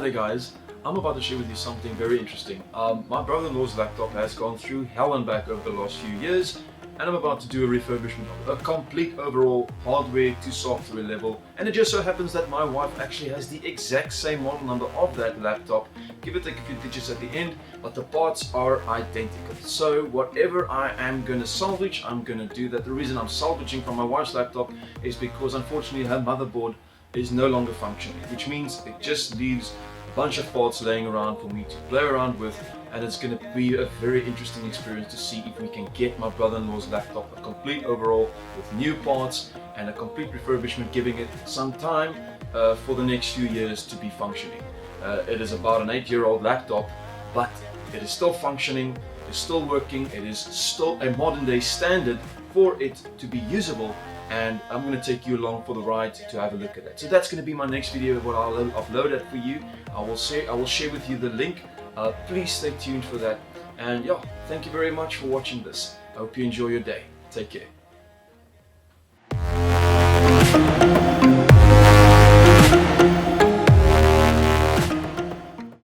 there guys, I'm about to share with you something very interesting. My brother-in-law's laptop has gone through hell and back over the last few years, and I'm about to do a refurbishment of it. A complete overall hardware to software level, and it just so happens that my wife actually has the exact same model number of that laptop. Give it a few digits at the end, but the parts are identical. So whatever I am going to salvage, I'm going to do that. The reason I'm salvaging from my wife's laptop is because unfortunately her motherboard is no longer functioning, which means it just leaves a bunch of parts laying around for me to play around with, and it's going to be a very interesting experience to see if we can get my brother-in-law's laptop a complete overhaul with new parts and a complete refurbishment, giving it some time for the next few years to be functioning. It is about an 8-year-old laptop, but it is still functioning, it is still working, it is still a modern day standard for it to be usable, and I'm going to take you along for the ride to have a look at that. So that's going to be my next video, what I'll upload it for you. I will share with you the link. Please stay tuned for that, and yeah, thank you very much for watching this. I hope you enjoy your day. Take care.